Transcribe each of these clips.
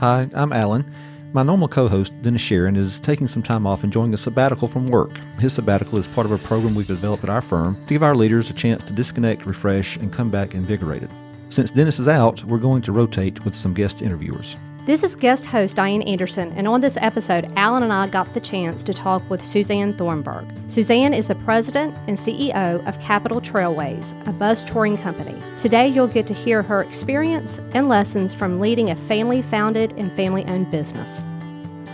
Hi, I'm Alan. My normal co-host, Dennis Sharon, is taking some time off enjoying a sabbatical from work. His sabbatical is part of a program we've developed at our firm to give our leaders a chance to disconnect, refresh, and come back invigorated. Since Dennis is out, we're going to rotate with some guest interviewers. This is guest host Diane Anderson, and on this episode, Alan and I got the chance to talk with Suzanne Thornburg. Suzanne is the president and CEO of Trailways, a bus touring company. Today, you'll get to hear her experience and lessons from leading a family-founded and family-owned business.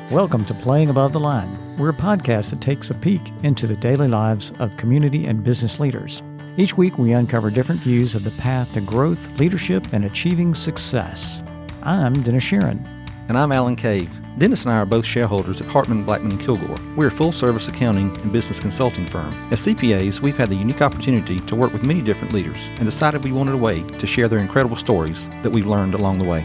Welcome to Playing Above the Line. We're a podcast that takes a peek into the daily lives of community and business leaders. Each week, we uncover different views of the path to growth, leadership, and achieving success. I'm Dennis Sharon. And I'm Alan Cave. Dennis and I are both shareholders at Hartman, Blackman & Kilgore. We're a full-service accounting and business consulting firm. As CPAs, we've had the unique opportunity to work with many different leaders and decided we wanted a way to share their incredible stories that we've learned along the way.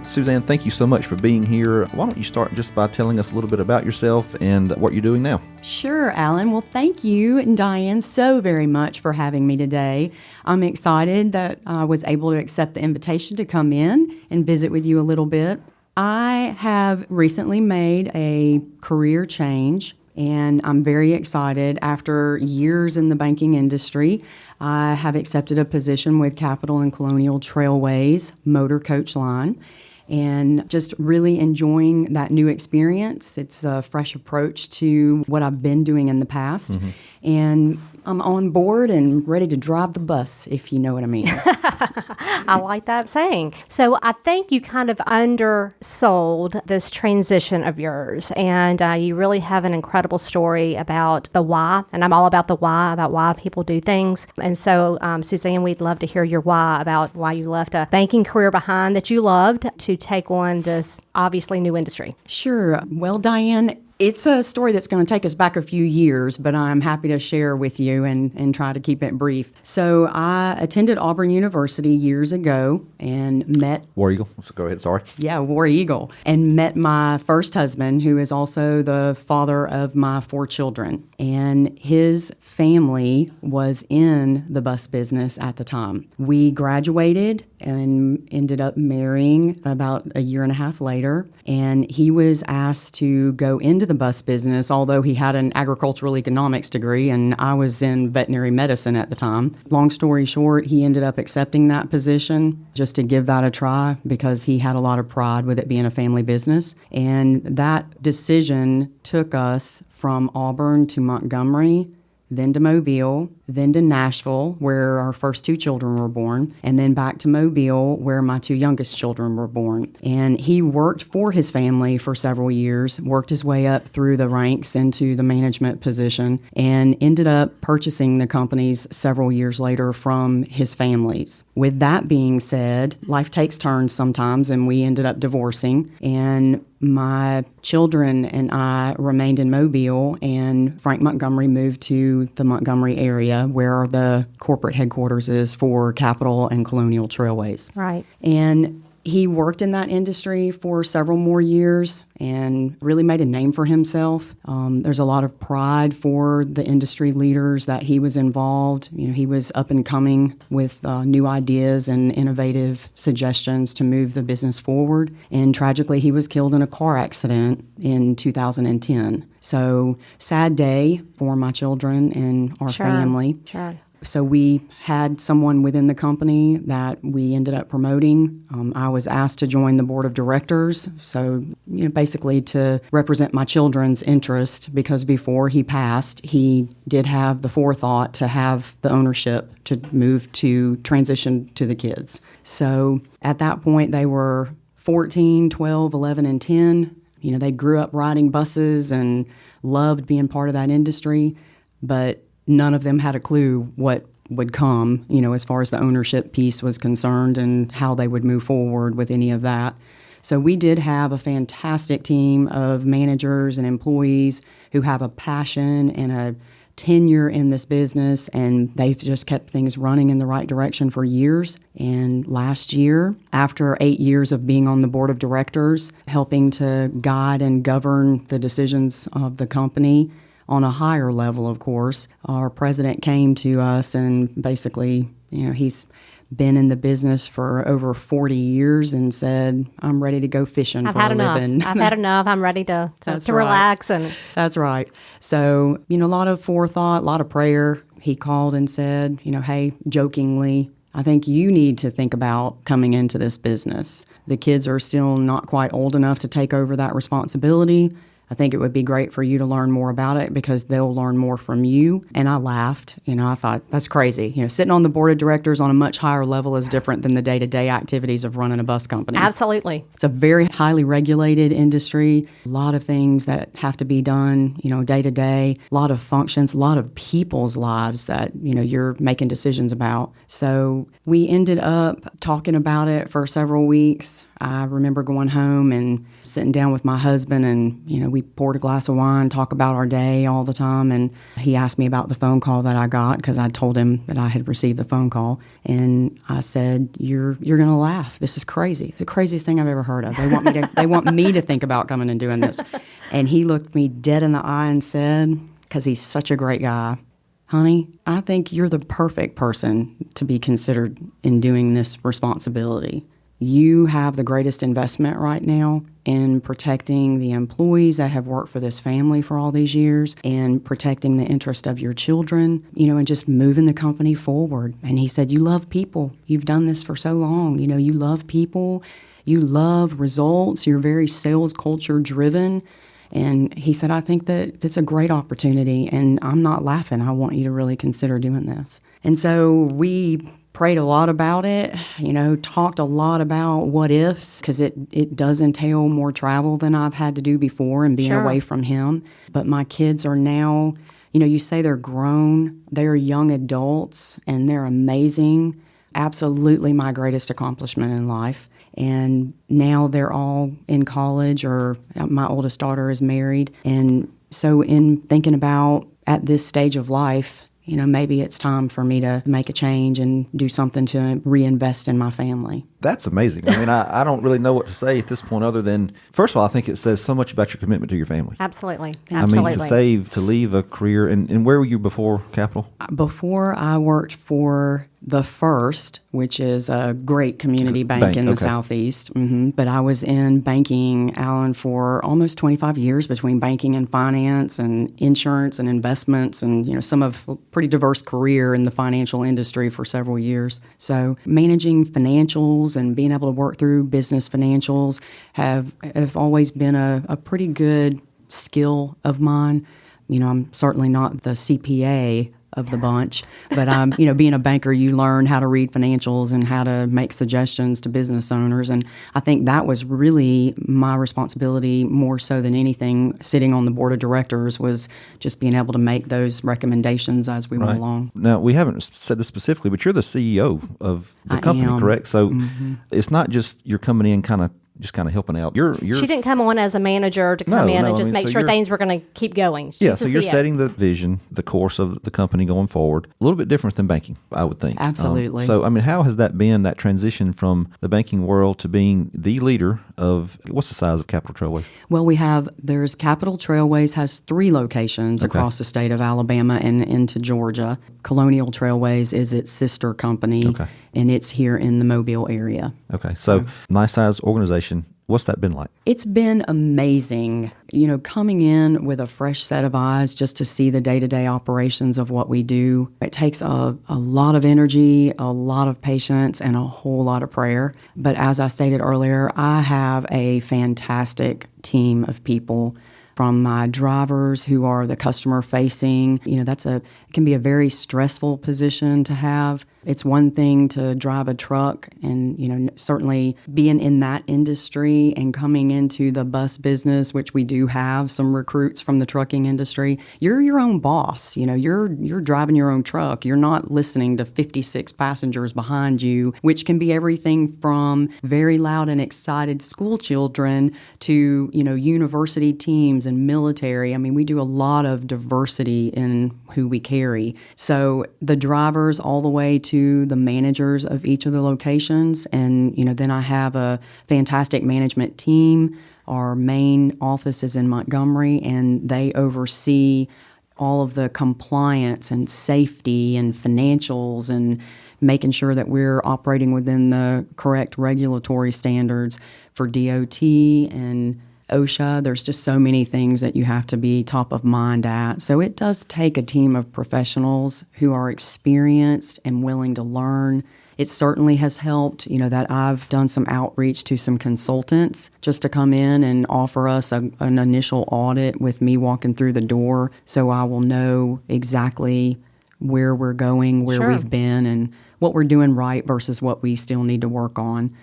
Suzanne, thank you so much for being here. Why don't you start just by telling us a little bit about yourself and what you're doing now? Sure, Alan. Well, thank you and Diane so very much for having me today. I'm excited that I was able to accept the invitation to come in and visit with you a little bit. I have recently made a career change, and I'm very excited. After years in the banking industry, I have accepted a position with Capital and Colonial Trailways motor coach line, and just really enjoying that new experience. It's a fresh approach to what I've been doing in the past. And I'm on board and ready to drive the bus, if you know what I mean. I like that saying. So I think you kind of undersold this transition of yours, and you really have an incredible story about the why, and I'm all about the why, about why people do things. And so, Suzanne, we'd love to hear your why, about why you left a banking career behind that you loved to take on this obviously new industry. Sure. Well, Diane, it's a story that's going to take us back a few years, but I'm happy to share with you and try to keep it brief. So I attended Auburn University years ago and met... War Eagle. Go ahead, sorry. Yeah, War Eagle. And met my first husband, who is also the father of my 4 children. And his family was in the bus business at the time. We graduated and ended up marrying about a year and a half later. And he was asked to go into the bus business, although he had an agricultural economics degree, and I was in veterinary medicine at the time. Long story short, he ended up accepting that position just to give that a try because he had a lot of pride with it being a family business. And that decision took us from Auburn to Montgomery, then to Mobile, then to Nashville, where our first 2 children were born, and then back to Mobile, where my 2 youngest children were born. And he worked for his family for several years, worked his way up through the ranks into the management position, and ended up purchasing the companies several years later from his families. With that being said, life takes turns sometimes, and we ended up divorcing, and my children and I remained in Mobile, and Frank Montgomery moved to the Montgomery area where the corporate headquarters is for Capital and Colonial Trailways. Right. And he worked in that industry for several more years and really made a name for himself. There's a lot of pride for the industry leaders that he was involved. You know, he was up and coming with new ideas and innovative suggestions to move the business forward. And tragically, he was killed in a car accident in 2010. So, sad day for my children and our family. Sure. So we had someone within the company that we ended up promoting. I was asked to join the board of directors, so basically to represent my children's interest, because before he passed, he did have the forethought to have the ownership to move to transition to the kids. So at that point, they were 14, 12, 11, and 10. They grew up riding buses and loved being part of that industry, but none of them had a clue what would come, as far as the ownership piece was concerned and how they would move forward with any of that. So we did have a fantastic team of managers and employees who have a passion and a tenure in this business, and they've just kept things running in the right direction for years. And last year, after 8 years of being on the board of directors, helping to guide and govern the decisions of the company, on a higher level, of course, our president came to us and basically, he's been in the business for over 40 years and said, I'm ready to go fishing for a living. I've had enough. I'm ready to That's relax. And That's right. So, a lot of forethought, a lot of prayer. He called and said, hey, jokingly, I think you need to think about coming into this business. The kids are still not quite old enough to take over that responsibility. I think it would be great for you to learn more about it because they'll learn more from you. And I laughed. I thought, that's crazy. Sitting on the board of directors on a much higher level is different than the day-to-day activities of running a bus company. absolutely. It's a very highly regulated industry. A lot of things that have to be done, day to day. A lot of functions, a lot of people's lives that, you're making decisions about. So we ended up talking about it for several weeks. I remember going home and sitting down with my husband and, we poured a glass of wine, talk about our day all the time. And he asked me about the phone call that I got because I told him that I had received the phone call. And I said, you're going to laugh. This is crazy. It's the craziest thing I've ever heard of. They want me to think about coming and doing this. And he looked me dead in the eye and said, because he's such a great guy, honey, I think you're the perfect person to be considered in doing this responsibility. You have the greatest investment right now in protecting the employees that have worked for this family for all these years and protecting the interest of your children, and just moving the company forward. And he said, you love people. You've done this for so long. You love people. You love results. You're very sales culture driven. And he said, I think that it's a great opportunity, and I'm not laughing. I want you to really consider doing this. And so we prayed a lot about it, talked a lot about what ifs, because it does entail more travel than I've had to do before and being away from him. But my kids are now, you say they're grown, they're young adults, and they're amazing. Absolutely my greatest accomplishment in life. And now they're all in college, or my oldest daughter is married. And so in thinking about at this stage of life, maybe it's time for me to make a change and do something to reinvest in my family. That's amazing. I don't really know what to say at this point other than, first of all, I think it says so much about your commitment to your family. Absolutely. To leave a career. And where were you before Capital? Before I worked for The First, which is a great community bank in the Southeast. Mm-hmm. But I was in banking, Alan, for almost 25 years between banking and finance and insurance and investments and, some of a pretty diverse career in the financial industry for several years. So managing financials and being able to work through business financials have always been a pretty good skill of mine. I'm certainly not the CPA of the bunch, but being a banker, you learn how to read financials and how to make suggestions to business owners. And I think that was really my responsibility more so than anything. Sitting on the board of directors was just being able to make those recommendations as we went along. Now, we haven't said this specifically, but you're the CEO of the company, correct? So it's not just you're coming in kind of helping out. She didn't come on as a manager to come in and just make sure things were going to keep going. So you're setting the vision, the course of the company going forward. A little bit different than banking, I would think. Absolutely. How has that been, that transition from the banking world to being the leader of, what's the size of Capital Trailways? Well, there's Capital Trailways has 3 locations across the state of Alabama and into Georgia. Colonial Trailways is its sister company, and it's here in the Mobile area. Okay, so nice size organization. What's that been like? It's been amazing, coming in with a fresh set of eyes just to see the day-to-day operations of what we do. It takes a lot of energy, a lot of patience, and a whole lot of prayer. But as I stated earlier, I have a fantastic team of people, from my drivers who are the customer facing. It can be a very stressful position to have. It's one thing to drive a truck and, certainly being in that industry and coming into the bus business, which we do have some recruits from the trucking industry. You're your own boss. You're driving your own truck. You're not listening to 56 passengers behind you, which can be everything from very loud and excited school children to, university teams and military. We do a lot of diversity in who we carry. So the drivers all the way to the managers of each of the locations. And, then I have a fantastic management team. Our main office is in Montgomery, and they oversee all of the compliance and safety and financials and making sure that we're operating within the correct regulatory standards for DOT and OSHA. There's just so many things that you have to be top of mind at. So it does take a team of professionals who are experienced and willing to learn. It certainly has helped, that I've done some outreach to some consultants just to come in and offer us an initial audit with me walking through the door, so I will know exactly where we're going, where Sure. we've been, and what we're doing right versus what we still need to work on.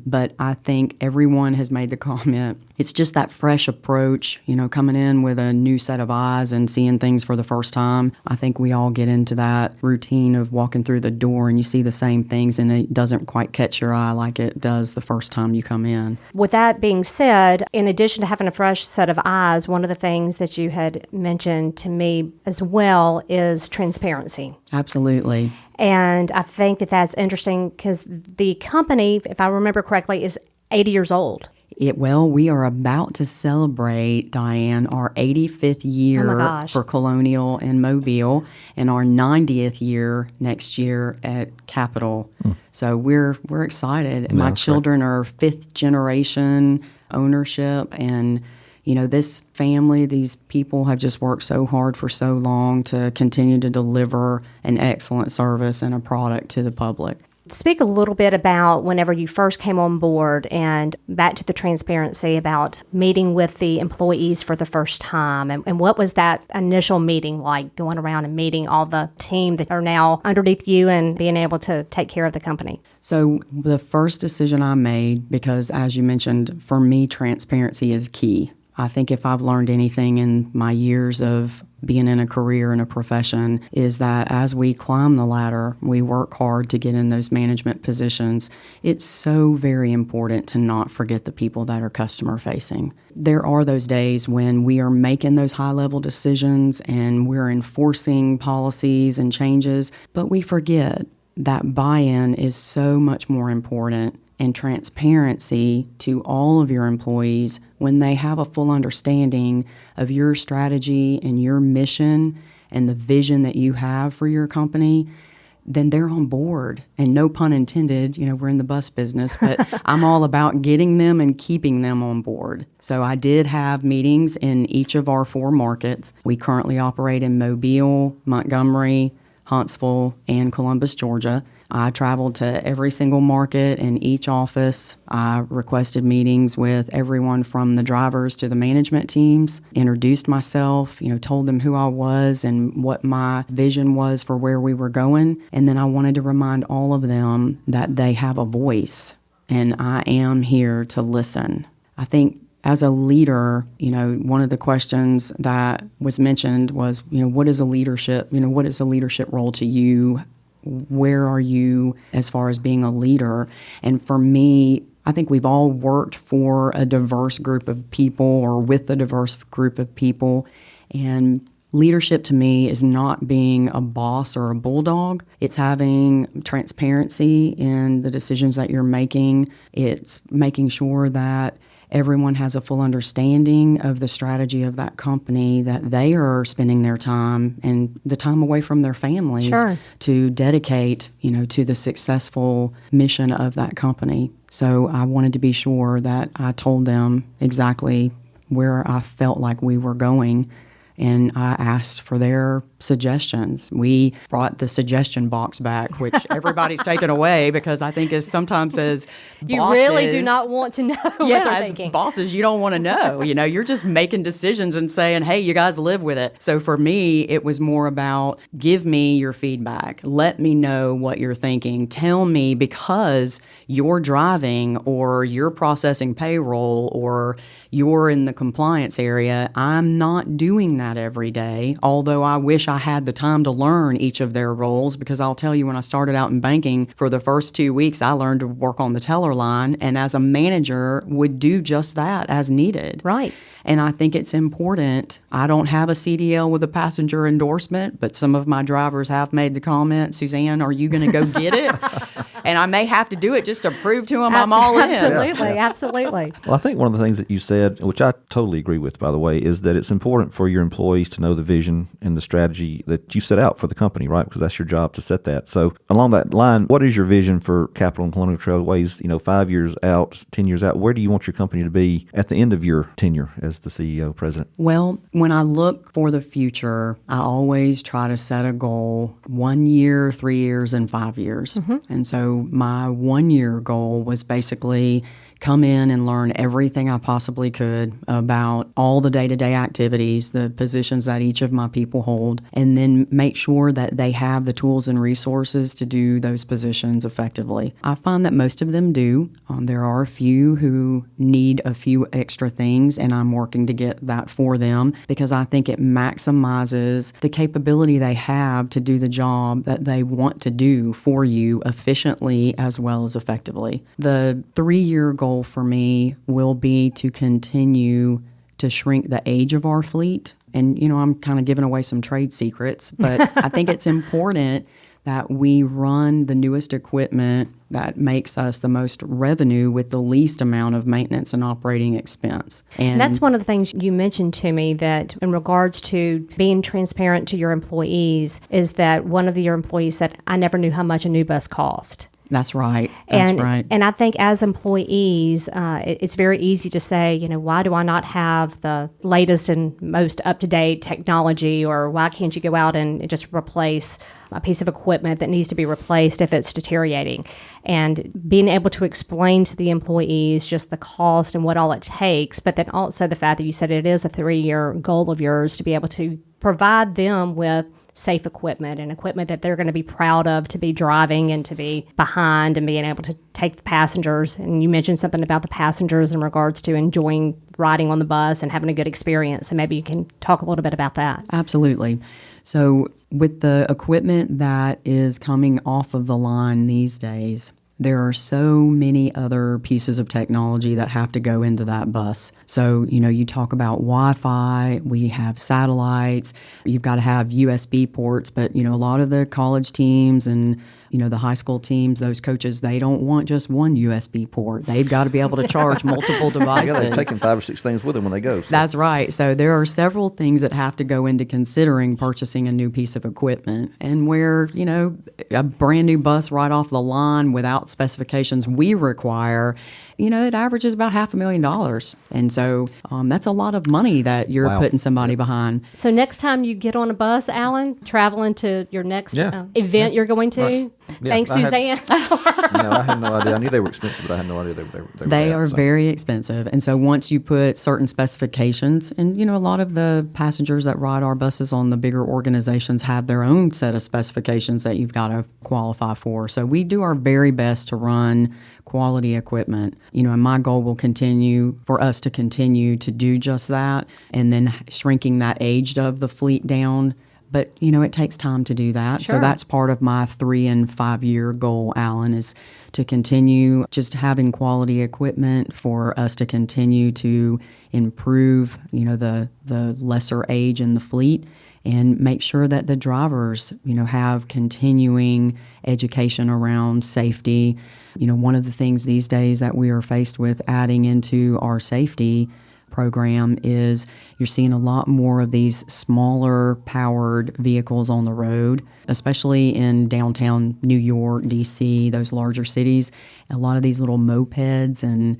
But I think everyone has made the comment. It's just that fresh approach, coming in with a new set of eyes and seeing things for the first time. I think we all get into that routine of walking through the door and you see the same things and it doesn't quite catch your eye like it does the first time you come in. With that being said, in addition to having a fresh set of eyes, one of the things that you had mentioned to me as well is transparency. Absolutely. And I think that that's interesting because the company, if I remember correctly, is 80 years old. We are about to celebrate, Diane, our 85th year Oh my gosh. for Colonial and Mobile, and our 90th year next year at Capitol. So we're excited. My that's children are fifth generation ownership, and this family, these people have just worked so hard for so long to continue to deliver an excellent service and a product to the public. Speak a little bit about whenever you first came on board and back to the transparency about meeting with the employees for the first time. And what was that initial meeting like, going around and meeting all the team that are now underneath you and being able to take care of the company? So the first decision I made, because as you mentioned, for me, transparency is key. I think if I've learned anything in my years of being in a career and a profession, is that as we climb the ladder, we work hard to get in those management positions. It's so very important to not forget the people that are customer facing. There are those days when we are making those high-level decisions and we're enforcing policies and changes, but we forget that buy-in is so much more important, and transparency to all of your employees when they have a full understanding of your strategy and your mission and the vision that you have for your company, then they're on board. And no pun intended, we're in the bus business, but I'm all about getting them and keeping them on board. So I did have meetings in each of our 4 markets. We currently operate in Mobile, Montgomery, Huntsville, and Columbus, Georgia. I traveled to every single market in each office. I requested meetings with everyone from the drivers to the management teams, introduced myself, told them who I was and what my vision was for where we were going. And then I wanted to remind all of them that they have a voice and I am here to listen. I think as a leader, one of the questions that was mentioned was, what is a leadership role to you? Where are you as far as being a leader? And for me, I think we've all worked for a diverse group of people or with a diverse group of people. And leadership to me is not being a boss or a bulldog. It's having transparency in the decisions that you're making. It's making sure that everyone has a full understanding of the strategy of that company, that they are spending their time and the time away from their families Sure. to dedicate, to the successful mission of that company. So I wanted to be sure that I told them exactly where I felt like we were going, and I asked for their suggestions. We brought the suggestion box back, which everybody's taken away because I think sometimes as bosses, You really do not want to know what they're as thinking. bosses, you don't want to know. You're just making decisions and saying, hey, you guys live with it. So for me, it was more about give me your feedback. Let me know what you're thinking. Tell me, because you're driving or you're processing payroll or you're in the compliance area, I'm not doing that every day, although I wish I had the time to learn each of their roles, because I'll tell you, when I started out in banking, for the first 2 weeks, I learned to work on the teller line, and as a manager would do just that as needed. Right. And I think it's important. I don't have a CDL with a passenger endorsement, but some of my drivers have made the comment, Suzanne, are you going to go get it? And I may have to do it just to prove to them I'm all in. Absolutely. Well, I think one of the things that you said, which I totally agree with, by the way, is that it's important for your employees to know the vision and the strategy that you set out for the company, right? Because that's your job to set that. So along that line, what is your vision for Capital and Colonial Trailways, 5 years out, 10 years out? Where do you want your company to be at the end of your tenure as the CEO, president? Well, when I look for the future, I always try to set a goal 1 year, 3 years, and 5 years. And so my 1 year goal was basically come in and learn everything I possibly could about all the day-to-day activities, the positions that each of my people hold, and then make sure that they have the tools and resources to do those positions effectively. I find that most of them do. There are a few who need a few extra things, and I'm working to get that for them because I think it maximizes the capability they have to do the job that they want to do for you efficiently as well as effectively. The 3-year goal for me will be to continue to shrink the age of our fleet. And, I'm kind of giving away some trade secrets, but I think it's important that we run the newest equipment that makes us the most revenue with the least amount of maintenance and operating expense. And that's one of the things you mentioned to me, that in regards to being transparent to your employees, is that one of your employees said, I never knew how much a new bus cost. That's right. And I think as employees, it's very easy to say, why do I not have the latest and most up-to-date technology, or why can't you go out and just replace a piece of equipment that needs to be replaced if it's deteriorating? And being able to explain to the employees just the cost and what all it takes, but then also the fact that you said it is a 3-year goal of yours to be able to provide them with safe equipment and equipment that they're going to be proud of to be driving and to be behind and being able to take the passengers. And you mentioned something about the passengers in regards to enjoying riding on the bus and having a good experience. So maybe you can talk a little bit about that. Absolutely. So with the equipment that is coming off of the line these days, there are so many other pieces of technology that have to go into that bus. So, you talk about Wi-Fi, we have satellites, you've got to have USB ports, but, a lot of the college teams and, the high school teams, those coaches, they don't want just one USB port. They've got to be able to charge multiple devices. They're taking 5 or 6 things with them when they go. So. That's right. So there are several things that have to go into considering purchasing a new piece of equipment. And where, a brand new bus right off the line without specifications we require, it averages about $500,000. And so that's a lot of money that you're putting somebody behind. So next time you get on a bus, Alan, traveling to your next event you're going to, right. Thanks, Suzanne. I had no idea. I knew they were expensive, but I had no idea they were very expensive. And so once you put certain specifications, and, a lot of the passengers that ride our buses on the bigger organizations have their own set of specifications that you've got to qualify for. So we do our very best to run quality equipment. And my goal will continue for us to continue to do just that, and then shrinking that age of the fleet down. But, it takes time to do that. Sure. So that's part of my 3 and 5 year goal, Alan, is to continue just having quality equipment for us to continue to improve, the lesser age in the fleet, and make sure that the drivers, have continuing education around safety. One of the things these days that we are faced with adding into our safety program is you're seeing a lot more of these smaller powered vehicles on the road, especially in downtown New York, DC, those larger cities. A lot of these little mopeds and,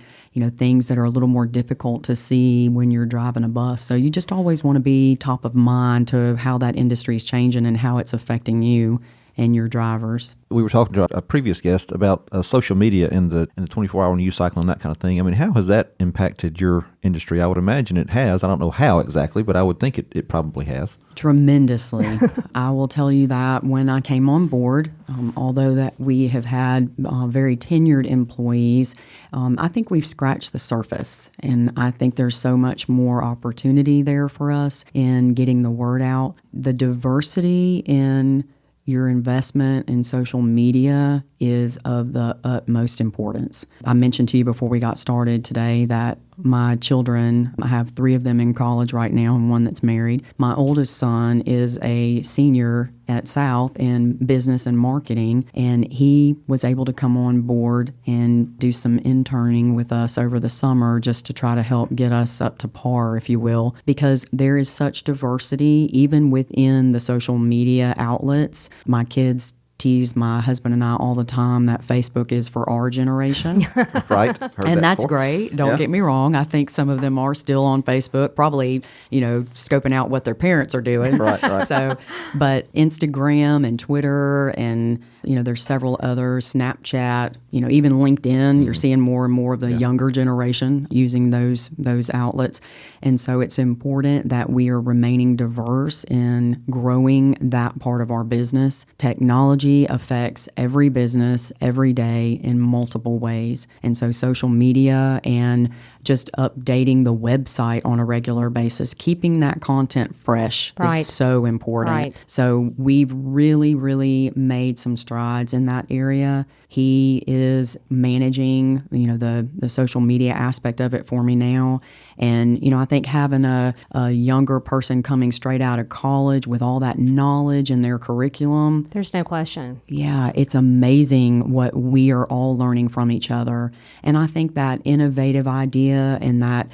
things that are a little more difficult to see when you're driving a bus. So you just always want to be top of mind to how that industry is changing and how it's affecting you and your drivers. We were talking to a previous guest about social media and the 24-hour news cycle and that kind of thing. I mean, how has that impacted your industry? I would imagine it has. I don't know how exactly, but I would think it probably has. Tremendously. I will tell you that when I came on board, although that we have had very tenured employees, I think we've scratched the surface. And I think there's so much more opportunity there for us in getting the word out. The diversity in your investment in social media is of the utmost importance. I mentioned to you before we got started today that my children, I have 3 of them in college right now and 1 that's married. My oldest son is a senior at South in business and marketing, and he was able to come on board and do some interning with us over the summer just to try to help get us up to par, if you will, because there is such diversity even within the social media outlets. My kids tease my husband and I all the time that Facebook is for our generation. Right. Heard And that that's before. great. Don't get me wrong. I think some of them are still on Facebook, probably, scoping out what their parents are doing. Right. So, but Instagram and Twitter and, there's several others, Snapchat, even LinkedIn, you're seeing more and more of the younger generation using those outlets. And so it's important that we are remaining diverse in growing that part of our business. Technology affects every business every day in multiple ways. And so social media and just updating the website on a regular basis, keeping that content fresh is so important. Right. So we've really, really made some strides in that area. He is managing, the social media aspect of it for me now. And, I think having a younger person coming straight out of college with all that knowledge in their curriculum. There's no question. Yeah, it's amazing what we are all learning from each other. And I think that innovative idea and that,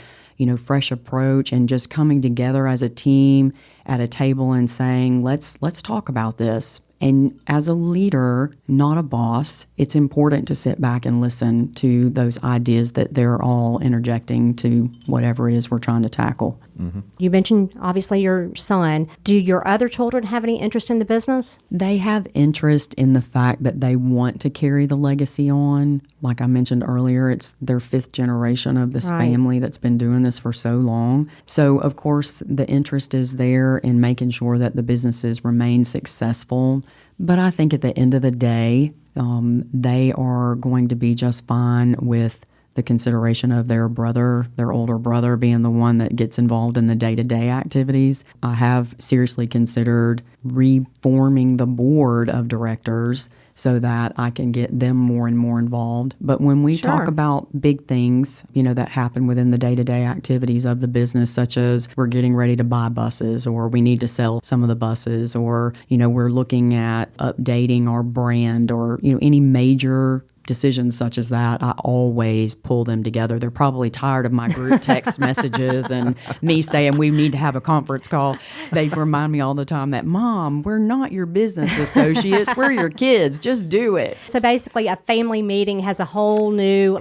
fresh approach and just coming together as a team at a table and saying, let's talk about this. And as a leader, not a boss, it's important to sit back and listen to those ideas that they're all interjecting to whatever it is we're trying to tackle. Mm-hmm. You mentioned, obviously, your son. Do your other children have any interest in the business? They have interest in the fact that they want to carry the legacy on. Like I mentioned earlier, it's their 5th generation of this family that's been doing this for so long. So, of course, the interest is there in making sure that the businesses remain successful. But I think at the end of the day, they are going to be just fine with the consideration of their older brother being the one that gets involved in the day-to-day activities. I have seriously considered reforming the board of directors so that I can get them more and more involved. But when we talk about big things, that happen within the day-to-day activities of the business, such as we're getting ready to buy buses or we need to sell some of the buses or, we're looking at updating our brand or, any major decisions such as that, I always pull them together. They're probably tired of my group text messages and me saying we need to have a conference call. They remind me all the time that, Mom, we're not your business associates. We're your kids. Just do it. So basically, a family meeting has a whole new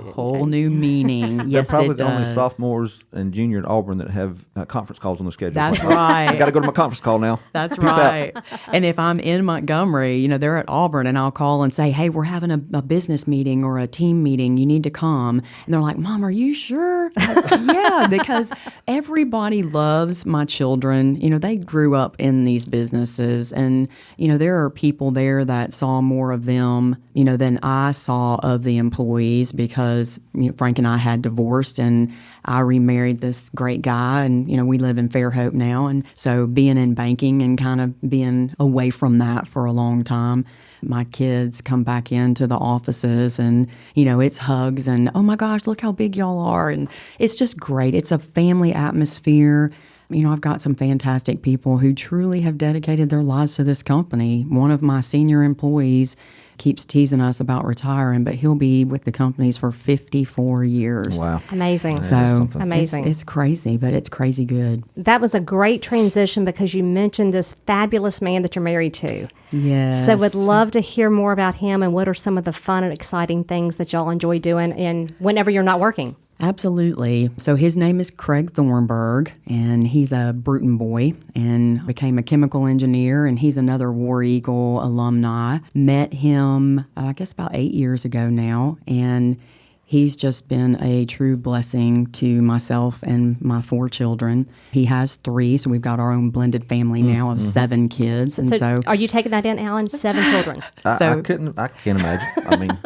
meaning. Yes, They're probably it the only does. sophomores and junior at Auburn that have conference calls on their schedule. That's right. I got to go to my conference call now. That's Peace right. out. And if I'm in Montgomery, they're at Auburn, and I'll call and say, hey, we're having a business meeting or a team meeting. You need to come. And they're like, Mom, are you sure? I said, yeah, because everybody loves my children. They grew up in these businesses, and, there are people there that saw more of them, than I saw of the employees because, Frank and I had divorced, and I remarried this great guy, and, we live in Fairhope now. And so being in banking and kind of being away from that for a long time, my kids come back into the offices and, it's hugs and, oh my gosh, look how big y'all are. And it's just great. It's a family atmosphere. I've got some fantastic people who truly have dedicated their lives to this company. One of my senior employees keeps teasing us about retiring, but he'll be with the companies for 54 years. Wow. amazing. So Amazing. It's crazy, but it's crazy good. That was a great transition because you mentioned this fabulous man that you're married to. Yes. So would love to hear more about him and what are some of the fun and exciting things that y'all enjoy doing and whenever you're not working. Absolutely. So his name is Craig Thornburg, and he's a Bruton boy and became a chemical engineer, and he's another War Eagle alumni. Met him, I guess, about 8 years ago now, and he's just been a true blessing to myself and my 4 children. He has 3, so we've got our own blended family now of 7 kids. And so are you taking that in, Alan? 7 children. I can't imagine. I mean,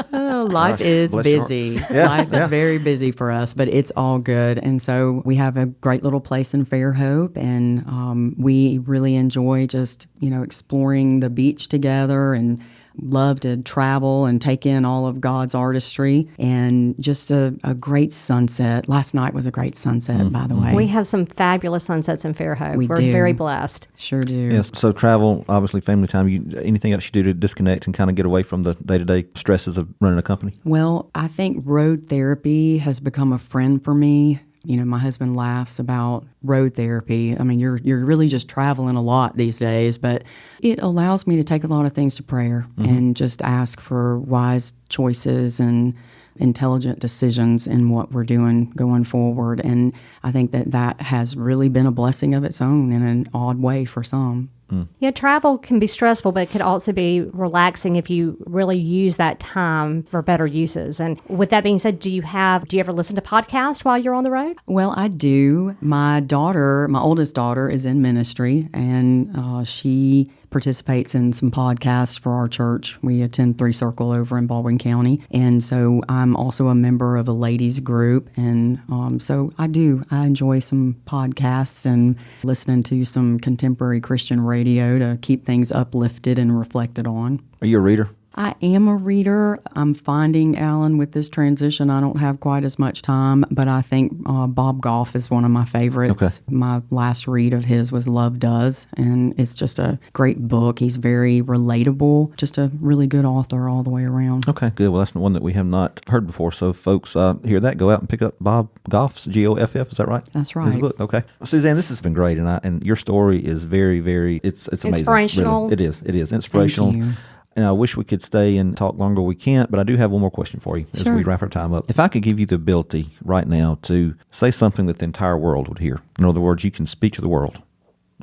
life is bless your busy. heart. Yeah, Life is very busy for us, but it's all good. And so we have a great little place in Fairhope, and we really enjoy just, exploring the beach together and love to travel and take in all of God's artistry, and just a great sunset. Last night was a great sunset, by the way. We have some fabulous sunsets in Fairhope. We're do. very blessed. Sure do. Yes. So travel, obviously family time. Anything else you do to disconnect and kind of get away from the day-to-day stresses of running a company? Well, I think road therapy has become a friend for me. You know, my husband laughs about road therapy. I mean, you're really just traveling a lot these days, but it allows me to take a lot of things to prayer and just ask for wise choices and intelligent decisions in what we're doing going forward. And I think that has really been a blessing of its own in an odd way for some. Yeah, travel can be stressful, but it could also be relaxing if you really use that time for better uses. And with that being said, do you ever listen to podcasts while you're on the road? Well, I do. My oldest daughter, is in ministry, and she participates in some podcasts for our church. We attend Three Circle over in Baldwin County. And so I'm also a member of a ladies group. And so I enjoy some podcasts and listening to some contemporary Christian radio to keep things uplifted and reflected on. Are you a reader? I am a reader. I'm finding, Alan, with this transition, I don't have quite as much time, but I think Bob Goff is one of my favorites. Okay. My last read of his was Love Does, and it's just a great book. He's very relatable, just a really good author all the way around. Okay, good. Well, that's the one that we have not heard before. So folks hear that, go out and pick up Bob Goff's, Goff, is that right? That's right. His book. Okay. Well, Suzanne, this has been great, and your story is very, very, it's amazing. Inspirational. Really. It is inspirational. Thank you. And I wish we could stay and talk longer. We can't, but I do have one more question for you as Sure. we wrap our time up. If I could give you the ability right now to say something that the entire world would hear, in other words, you can speak to the world,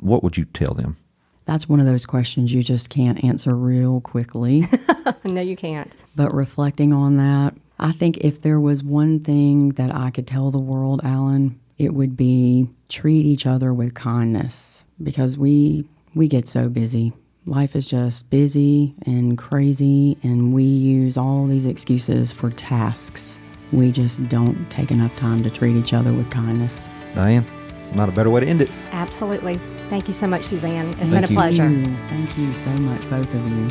what would you tell them? That's one of those questions you just can't answer real quickly. No, you can't. But reflecting on that, I think if there was one thing that I could tell the world, Alan, it would be treat each other with kindness, because we get so busy. Life is just busy and crazy, and we use all these excuses for tasks. We just don't take enough time to treat each other with kindness. Diane, not a better way to end it. Absolutely. Thank you so much, Suzanne. It's Thank been a you. pleasure. Thank you so much, both of you.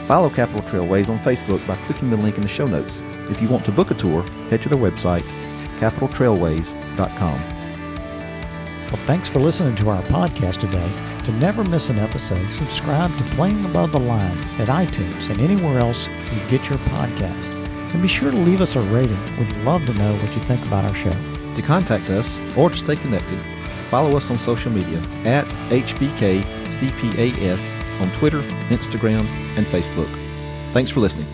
Follow Capital Trailways on Facebook by clicking the link in the show notes. If you want to book a tour, head to their website, capitaltrailways.com. Well, thanks for listening to our podcast today. To never miss an episode, subscribe to Playing Above the Line at iTunes and anywhere else you get your podcast. And be sure to leave us a rating. We'd love to know what you think about our show. To contact us or to stay connected, follow us on social media at HBKCPAS on Twitter, Instagram, and Facebook. Thanks for listening.